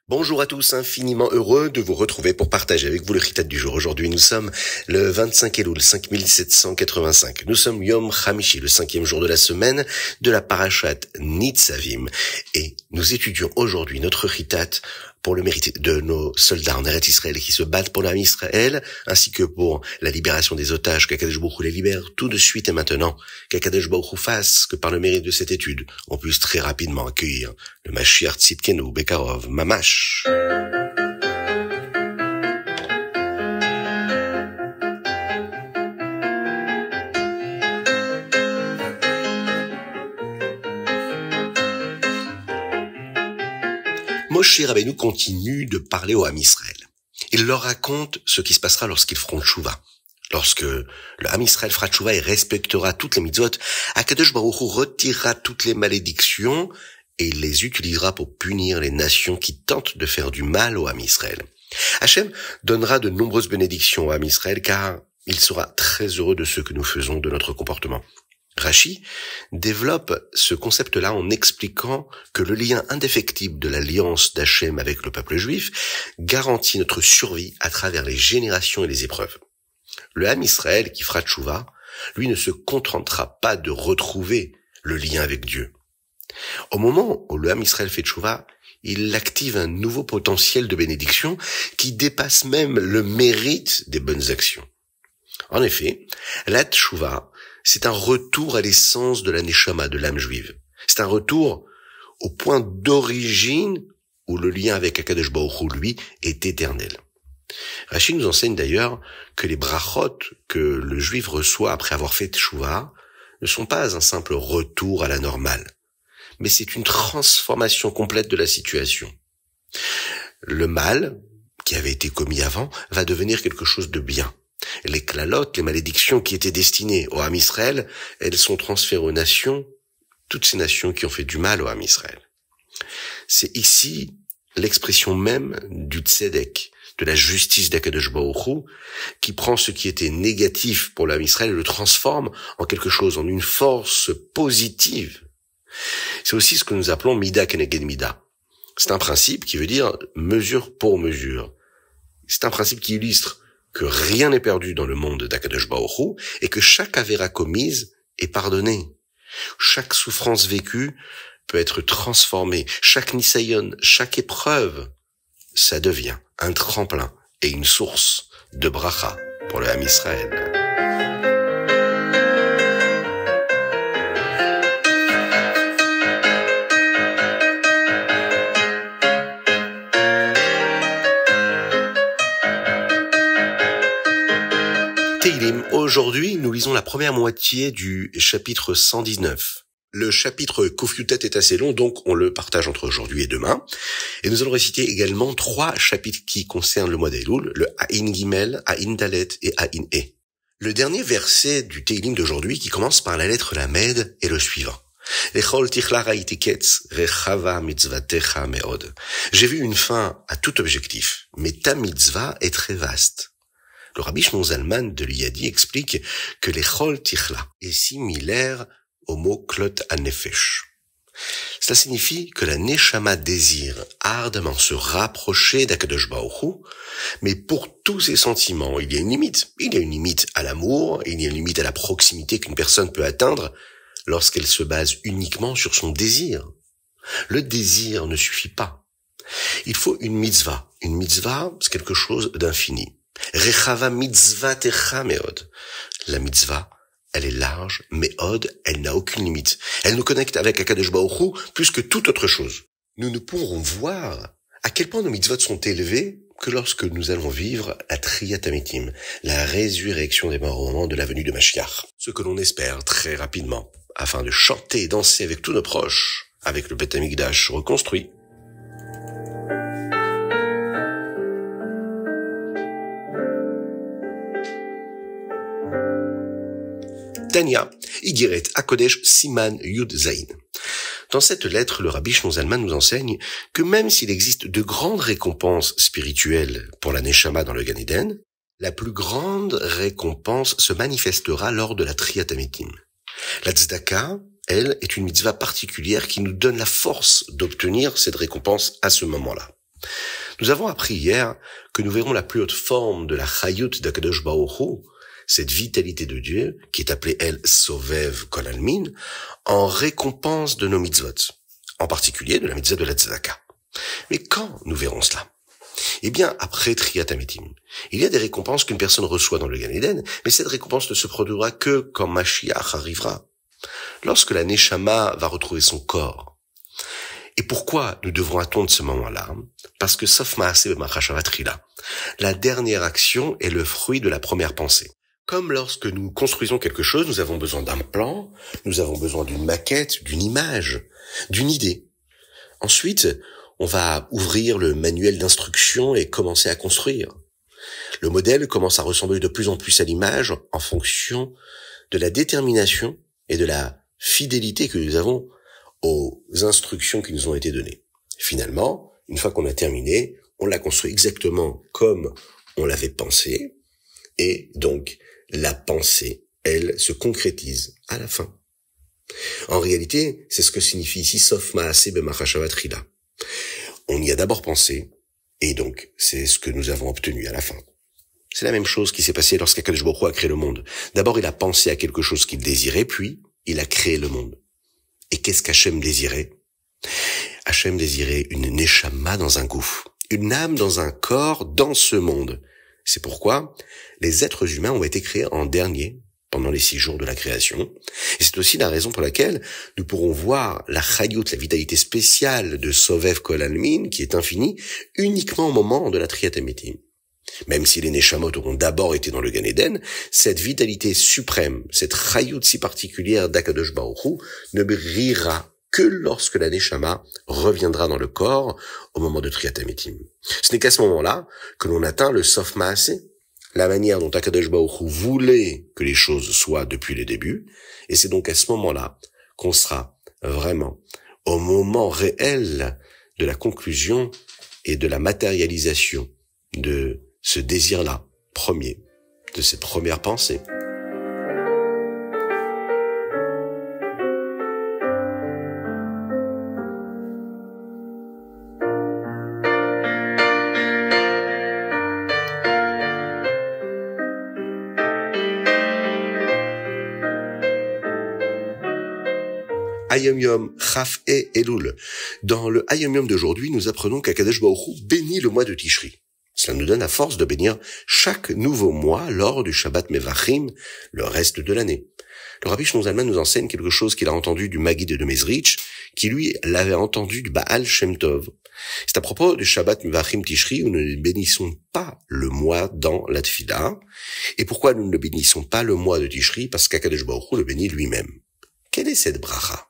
Bonjour à tous, infiniment heureux de vous retrouver pour partager avec vous le chitat du jour. Aujourd'hui, nous sommes le 25 Elul 5785. Nous sommes Yom Hamishi, le 5e jour de la semaine de la parashat Nitzavim. Et nous étudions aujourd'hui notre chitat pour le mérite de nos soldats en Eretz Israël qui se battent pour l'âme Israël, ainsi que pour la libération des otages, qu'Akadosh Baruch Hu les libère tout de suite et maintenant, qu'Akadosh Baruch Hu fasse que par le mérite de cette étude, on puisse très rapidement accueillir le Mashiach Tzidkenu Bekarov Mamash. Moshe Rabbeinu continue de parler au Ham Israël. Il leur raconte ce qui se passera lorsqu'ils feront tchouva. Lorsque le Ham Israël fera tchouva et respectera toutes les mitzvot, Akadosh Baruch Hu retirera toutes les malédictions et il les utilisera pour punir les nations qui tentent de faire du mal au Ham Israël. Hachem donnera de nombreuses bénédictions au Ham Israël car il sera très heureux de ce que nous faisons, de notre comportement. Rashi développe ce concept-là en expliquant que le lien indéfectible de l'alliance d'Hachem avec le peuple juif garantit notre survie à travers les générations et les épreuves. Le Ham Israël qui fera tchouva, lui ne se contentera pas de retrouver le lien avec Dieu. Au moment où le Ham Israël fait tchouva, il active un nouveau potentiel de bénédiction qui dépasse même le mérite des bonnes actions. En effet, la tchouva, c'est un retour à l'essence de la neshama, de l'âme juive. C'est un retour au point d'origine où le lien avec Akadosh Baruch Hu, lui, est éternel. Rashi nous enseigne d'ailleurs que les brachot que le juif reçoit après avoir fait tchouva ne sont pas un simple retour à la normale, mais c'est une transformation complète de la situation. Le mal, qui avait été commis avant, va devenir quelque chose de bien. Les klalotes, les malédictions qui étaient destinées au Ham Israël, elles sont transférées aux nations, toutes ces nations qui ont fait du mal au Ham Israël. C'est ici l'expression même du tzedek, de la justice d'Akadosh Baruch Hu, qui prend ce qui était négatif pour le Ham Israël et le transforme en quelque chose, en une force positive. C'est aussi ce que nous appelons mida keneged mida. C'est un principe qui veut dire mesure pour mesure. C'est un principe qui illustre que rien n'est perdu dans le monde d'Akadosh Baruch Hu et que chaque avéra commise est pardonnée. Chaque souffrance vécue peut être transformée. Chaque nisayon, chaque épreuve, ça devient un tremplin et une source de bracha pour le Ham Israël. Aujourd'hui, nous lisons la première moitié du chapitre 119. Le chapitre Kuf Yutet est assez long, donc on le partage entre aujourd'hui et demain. Et nous allons réciter également 3 chapitres qui concernent le mois d'Elul, le Aïn Gimel, Aïn Dalet et Aïn E. Le dernier verset du Teilim d'aujourd'hui, qui commence par la lettre Lamed, est le suivant. J'ai vu une fin à tout objectif, mais ta mitzvah est très vaste. Le Rabbi Shimon Zalman de l'Iyadi explique que les chol tichla est similaire au mot klot hanefesh. Cela signifie que la neshama désire ardemment se rapprocher d'Akadosh Baruch Hu, mais pour tous ces sentiments, il y a une limite. Il y a une limite à l'amour, il y a une limite à la proximité qu'une personne peut atteindre lorsqu'elle se base uniquement sur son désir. Le désir ne suffit pas. Il faut une mitzvah. Une mitzvah, c'est quelque chose d'infini. Rechava mitzvatecha meod. La mitzvah, elle est large, meod, elle n'a aucune limite. Elle nous connecte avec Akadosh Baruch Hu plus que toute autre chose. Nous ne pourrons voir à quel point nos mitzvot sont élevés que lorsque nous allons vivre la Triyat Amitim, la résurrection des morts au moment de la venue de Mashiach. Ce que l'on espère très rapidement, afin de chanter et danser avec tous nos proches, avec le Beth Amikdash reconstruit. Tania, Igeret Hakodesh Siman Yud Zayin. Dans cette lettre, le Rabbi Shimon Zalman nous enseigne que même s'il existe de grandes récompenses spirituelles pour la Neshama dans le Gan Eden, la plus grande récompense se manifestera lors de la Triyat Amitim. La Tzedaka, elle, est une mitzvah particulière qui nous donne la force d'obtenir cette récompense à ce moment-là. Nous avons appris hier que nous verrons la plus haute forme de la Chayut d'Akadosh Baruch Hu, cette vitalité de Dieu, qui est appelée El Sovev Kol Almin, en récompense de nos mitzvot, en particulier de la mitzvah de la tzedaka. Mais quand nous verrons cela? Eh bien, après Triyat Ametim, il y a des récompenses qu'une personne reçoit dans le Gan Eden, mais cette récompense ne se produira que quand Mashiach arrivera, lorsque la Neshama va retrouver son corps. Et pourquoi nous devrons attendre ce moment-là? Parce que Sof Maaseh B'Machashavah Trila, la dernière action est le fruit de la première pensée. Comme lorsque nous construisons quelque chose, nous avons besoin d'un plan, nous avons besoin d'une maquette, d'une image, d'une idée. Ensuite, on va ouvrir le manuel d'instruction et commencer à construire. Le modèle commence à ressembler de plus en plus à l'image en fonction de la détermination et de la fidélité que nous avons aux instructions qui nous ont été données. Finalement, une fois qu'on a terminé, on l'a construit exactement comme on l'avait pensé, et donc la pensée, elle, se concrétise à la fin. En réalité, c'est ce que signifie ici Sof Maaseh B'Machashavah Trila. On y a d'abord pensé, et donc c'est ce que nous avons obtenu à la fin. C'est la même chose qui s'est passée lorsqu'Akadosh Baruch Hu a créé le monde. D'abord, il a pensé à quelque chose qu'il désirait, puis il a créé le monde. Et qu'est-ce qu'Hachem désirait? Hachem désirait une neshama dans un gouffre, une âme dans un corps dans ce monde. C'est pourquoi les êtres humains ont été créés en dernier, pendant les 6 jours de la création. Et c'est aussi la raison pour laquelle nous pourrons voir la chayut, la vitalité spéciale de Sovev Kol Almin, qui est infinie, uniquement au moment de la Triyat Ametim. Même si les Neshamot auront d'abord été dans le Gan Eden, cette vitalité suprême, cette chayut si particulière d'Akadosh Baruch Hu, ne brillera que lorsque la Neshama reviendra dans le corps au moment de Triyat Ametim. Ce n'est qu'à ce moment-là que l'on atteint le Sof Maaseh, la manière dont Akadosh Baruch Hu voulait que les choses soient depuis le début, et c'est donc à ce moment-là qu'on sera vraiment au moment réel de la conclusion et de la matérialisation de ce désir-là, premier, de cette première pensée. Hayom Yom, Chaf et Elul. Dans le Hayom Yom d'aujourd'hui, nous apprenons qu'Akadosh Baruch Hu bénit le mois de Tishri. Cela nous donne la force de bénir chaque nouveau mois lors du Shabbat Mevachim, le reste de l'année. Le Rabbi Shlomo Zalman nous enseigne quelque chose qu'il a entendu du Maggid de Mezrich, qui lui l'avait entendu du Baal Shem Tov. C'est à propos du Shabbat Mevachim Tishri où nous ne bénissons pas le mois dans la Tfila. Et pourquoi nous ne bénissons pas le mois de Tishri? Parce qu'Akadosh Baruch Hu le bénit lui-même. Quelle est cette bracha?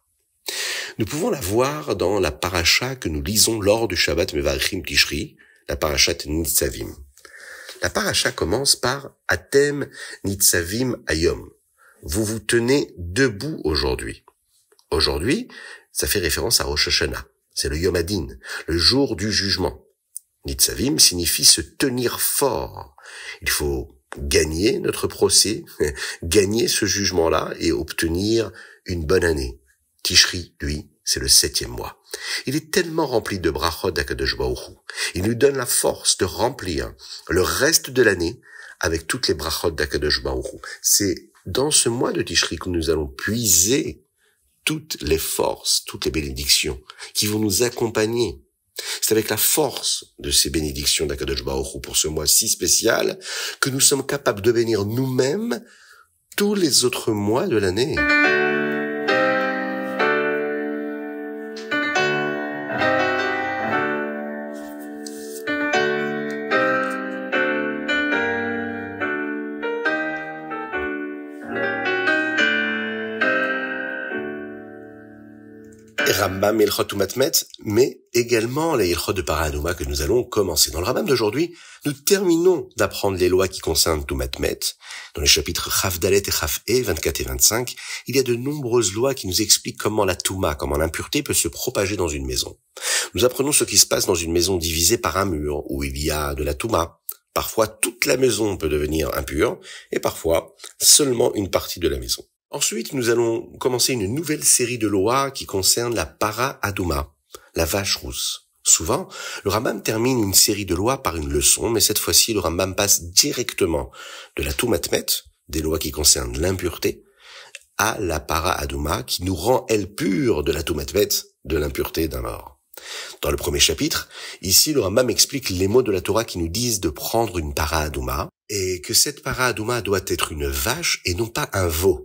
Nous pouvons la voir dans la paracha que nous lisons lors du Shabbat Mevachim Tishri, la parachat Nitzavim. La paracha commence par Atem Nitzavim Hayom. Vous vous tenez debout aujourd'hui. Aujourd'hui, ça fait référence à Rosh Hashanah. C'est le Yom Hadin, le jour du jugement. Nitzavim signifie se tenir fort. Il faut gagner notre procès, gagner ce jugement-là et obtenir une bonne année. Tishri, lui, c'est le 7e mois. Il est tellement rempli de brachot d'Akadosh Baruch Hu. Il nous donne la force de remplir le reste de l'année avec toutes les brachot d'Akadosh Baruch Hu. C'est dans ce mois de Tishri que nous allons puiser toutes les forces, toutes les bénédictions qui vont nous accompagner. C'est avec la force de ces bénédictions d'Akadosh Baruch Hu pour ce mois si spécial que nous sommes capables de bénir nous-mêmes tous les autres mois de l'année. Rambam et Ilchot Umatmet, mais également les Ilchot de Paradouma que nous allons commencer. Dans le Rambam d'aujourd'hui, nous terminons d'apprendre les lois qui concernent Tumatmet. Dans les chapitres Chaf Dalet et Chaf E, 24 et 25, il y a de nombreuses lois qui nous expliquent comment la Touma, comment l'impureté peut se propager dans une maison. Nous apprenons ce qui se passe dans une maison divisée par un mur, où il y a de la Touma. Parfois, toute la maison peut devenir impure, et parfois, seulement une partie de la maison. Ensuite, nous allons commencer une nouvelle série de lois qui concernent la para adouma, la vache rousse. Souvent, le Rambam termine une série de lois par une leçon, mais cette fois-ci, le Rambam passe directement de la Tumatmet, des lois qui concernent l'impureté, à la Para Aduma, qui nous rend, elle, pure de la Tumatmet, de l'impureté d'un mort. Dans le premier chapitre, ici, le Rambam explique les mots de la Torah qui nous disent de prendre une Para Aduma, et que cette Para Aduma doit être une vache et non pas un veau.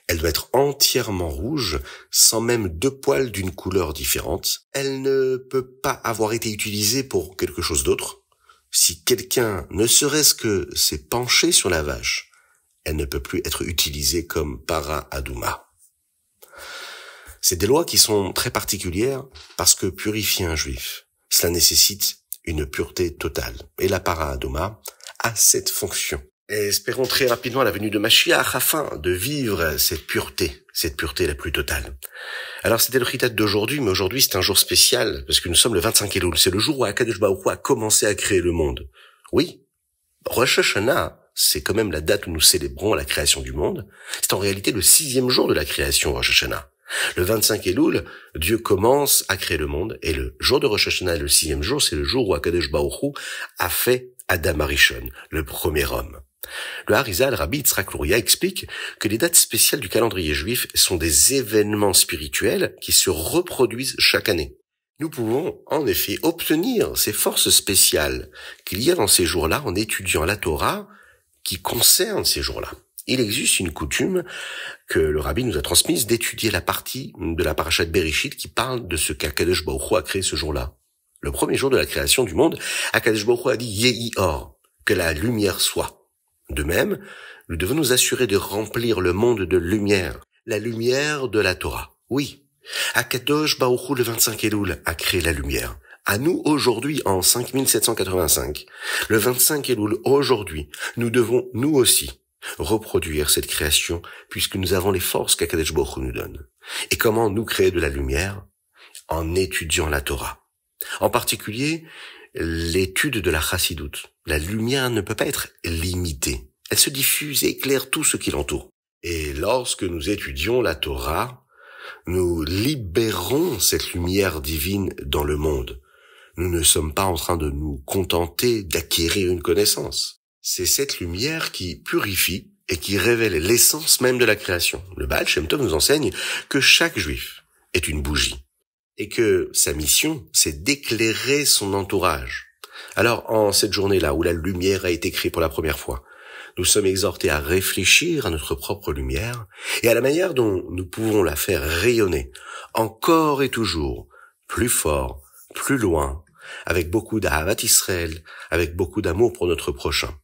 Elle doit être entièrement rouge, sans même 2 poils d'une couleur différente. Elle ne peut pas avoir été utilisée pour quelque chose d'autre. Si quelqu'un ne serait-ce que s'est penché sur la vache, elle ne peut plus être utilisée comme para aduma. C'est des lois qui sont très particulières parce que purifier un juif, cela nécessite une pureté totale. Et la para aduma a cette fonction. Et espérons très rapidement la venue de Mashiach afin de vivre cette pureté la plus totale. Alors c'était le Chitat d'aujourd'hui, mais aujourd'hui c'est un jour spécial, parce que nous sommes le 25 Elul, c'est le jour où Akadosh Baruch Hu a commencé à créer le monde. Oui, Rosh Hashanah, c'est quand même la date où nous célébrons la création du monde. C'est en réalité le 6e jour de la création, Rosh Hashanah. Le 25 Elul, Dieu commence à créer le monde, et le jour de Rosh Hashanah, le 6e jour, c'est le jour où Akadosh Baruch Hu a fait Adam Arishon, le premier homme. Le Harizal, Rabbi Yitzhak Luria, explique que les dates spéciales du calendrier juif sont des événements spirituels qui se reproduisent chaque année. Nous pouvons, en effet, obtenir ces forces spéciales qu'il y a dans ces jours-là en étudiant la Torah qui concerne ces jours-là. Il existe une coutume que le Rabbi nous a transmise d'étudier la partie de la parashat Bereshit qui parle de ce qu'Akadosh Baruch Hu a créé ce jour-là. Le premier jour de la création du monde, Akadosh Baruch Hu a dit « Yehi or », que la lumière soit. De même, nous devons nous assurer de remplir le monde de lumière, la lumière de la Torah. Oui, Akadosh Baruch Hu le 25 Elul a créé la lumière. À nous aujourd'hui, en 5785, le 25 Elul aujourd'hui, nous devons, nous aussi, reproduire cette création puisque nous avons les forces qu'Akadosh Baruch Hu nous donne. Et comment nous créer de la lumière? En étudiant la Torah. En particulier, l'étude de la Chassidut. La lumière ne peut pas être limitée. Elle se diffuse et éclaire tout ce qui l'entoure. Et lorsque nous étudions la Torah, nous libérons cette lumière divine dans le monde. Nous ne sommes pas en train de nous contenter d'acquérir une connaissance. C'est cette lumière qui purifie et qui révèle l'essence même de la création. Le Baal Shem Tov nous enseigne que chaque juif est une bougie. Et que sa mission, c'est d'éclairer son entourage. Alors, en cette journée-là où la lumière a été créée pour la première fois, nous sommes exhortés à réfléchir à notre propre lumière et à la manière dont nous pouvons la faire rayonner encore et toujours, plus fort, plus loin, avec beaucoup d'Ahavat Israël, avec beaucoup d'amour pour notre prochain.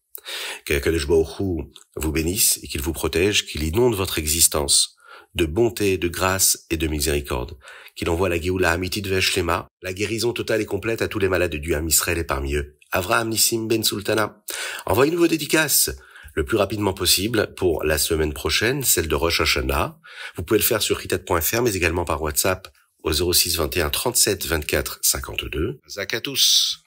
Qu'Akadosh Baruch Hu vous bénisse et qu'il vous protège, qu'il inonde votre existence de bonté, de grâce et de miséricorde, qu'il envoie la Géoula Amitit Ve'Shlema, la guérison totale et complète à tous les malades du Ham Israël et parmi eux, Avraham Nissim Ben Sultana. Envoyez-nous vos dédicaces le plus rapidement possible pour la semaine prochaine, celle de Rosh Hashanah. Vous pouvez le faire sur chitat.fr, mais également par WhatsApp au 06 21 37 24 52. Zak à tous.